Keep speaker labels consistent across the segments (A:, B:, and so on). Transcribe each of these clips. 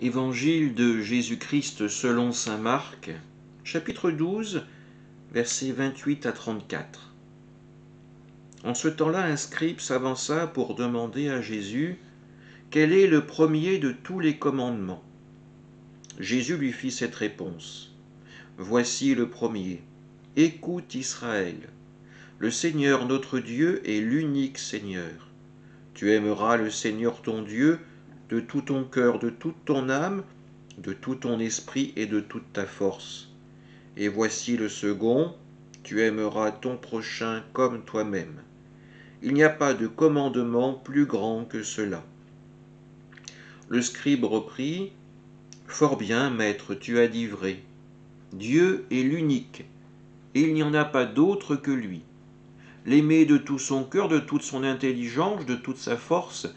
A: Évangile de Jésus-Christ selon saint Marc, chapitre 12, versets 28 à 34. En ce temps-là, un scribe s'avança pour demander à Jésus quel est le premier de tous les commandements. Jésus lui fit cette réponse. Voici le premier. Écoute Israël. Le Seigneur notre Dieu est l'unique Seigneur. Tu aimeras le Seigneur ton Dieu de tout ton cœur, de toute ton âme, de tout ton esprit et de toute ta force. Et voici le second, tu aimeras ton prochain comme toi-même. Il n'y a pas de commandement plus grand que cela. Le scribe reprit, Fort bien, maître, tu as dit vrai. Dieu est l'unique, et il n'y en a pas d'autre que lui. L'aimer de tout son cœur, de toute son intelligence, de toute sa force,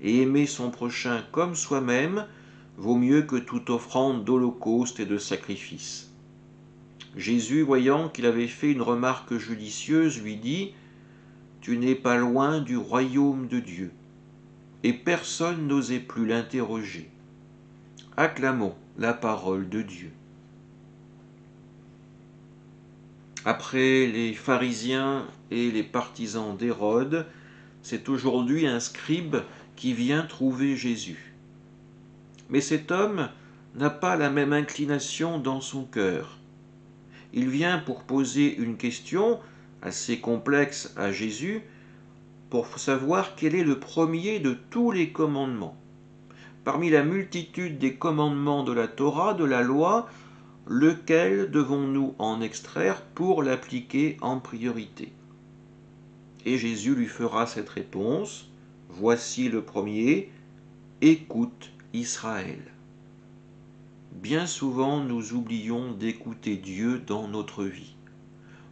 A: et aimer son prochain comme soi-même, vaut mieux que toute offrande d'holocauste et de sacrifice. Jésus, voyant qu'il avait fait une remarque judicieuse, lui dit « Tu n'es pas loin du royaume de Dieu. » Et personne n'osait plus l'interroger. Acclamons la parole de Dieu. Après les pharisiens et les partisans d'Hérode, c'est aujourd'hui un scribe qui vient trouver Jésus. Mais cet homme n'a pas la même inclination dans son cœur. Il vient pour poser une question assez complexe à Jésus, pour savoir quel est le premier de tous les commandements. Parmi la multitude des commandements de la Torah, de la loi, lequel devons-nous en extraire pour l'appliquer en priorité? Et Jésus lui fera cette réponse, voici le premier, écoute Israël. Bien souvent, nous oublions d'écouter Dieu dans notre vie.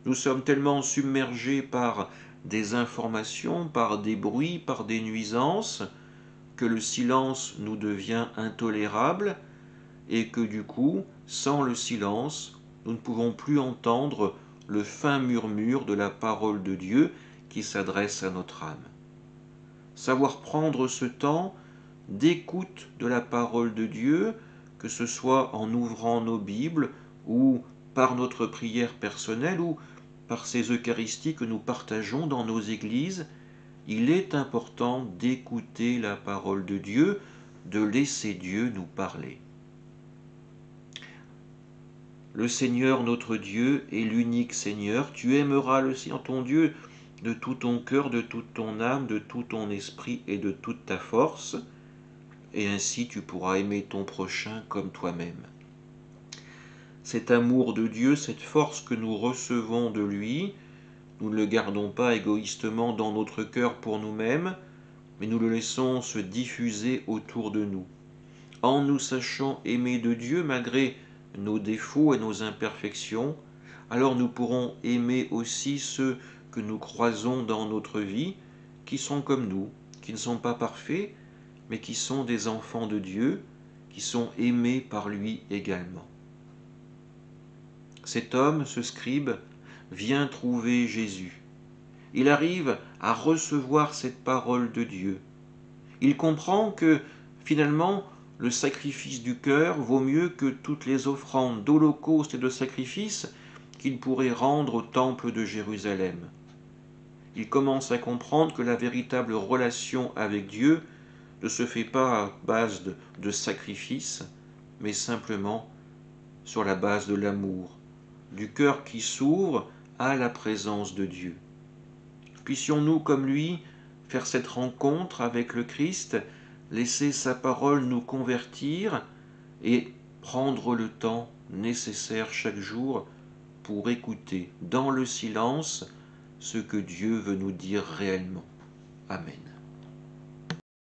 A: Nous sommes tellement submergés par des informations, par des bruits, par des nuisances, que le silence nous devient intolérable et que du coup, sans le silence, nous ne pouvons plus entendre le fin murmure de la parole de Dieu qui s'adresse à notre âme. Savoir prendre ce temps d'écoute de la parole de Dieu, que ce soit en ouvrant nos Bibles ou par notre prière personnelle ou par ces Eucharisties que nous partageons dans nos églises, il est important d'écouter la parole de Dieu, de laisser Dieu nous parler. Le Seigneur notre Dieu est l'unique Seigneur. Tu aimeras le Seigneur ton Dieu de tout ton cœur, de toute ton âme, de tout ton esprit et de toute ta force, et ainsi tu pourras aimer ton prochain comme toi-même. Cet amour de Dieu, cette force que nous recevons de lui, nous ne le gardons pas égoïstement dans notre cœur pour nous-mêmes, mais nous le laissons se diffuser autour de nous. En nous sachant aimer de Dieu malgré nos défauts et nos imperfections, alors nous pourrons aimer aussi ceux que nous croisons dans notre vie, qui sont comme nous, qui ne sont pas parfaits, mais qui sont des enfants de Dieu, qui sont aimés par lui également. Cet homme, ce scribe, vient trouver Jésus. Il arrive à recevoir cette parole de Dieu. Il comprend que, finalement, le sacrifice du cœur vaut mieux que toutes les offrandes d'holocauste et de sacrifices qu'il pourrait rendre au temple de Jérusalem. Il commence à comprendre que la véritable relation avec Dieu ne se fait pas à base de sacrifices, mais simplement sur la base de l'amour, du cœur qui s'ouvre à la présence de Dieu. Puissions-nous, comme lui, faire cette rencontre avec le Christ, laisser sa parole nous convertir et prendre le temps nécessaire chaque jour pour écouter dans le silence ce que Dieu veut nous dire réellement. Amen.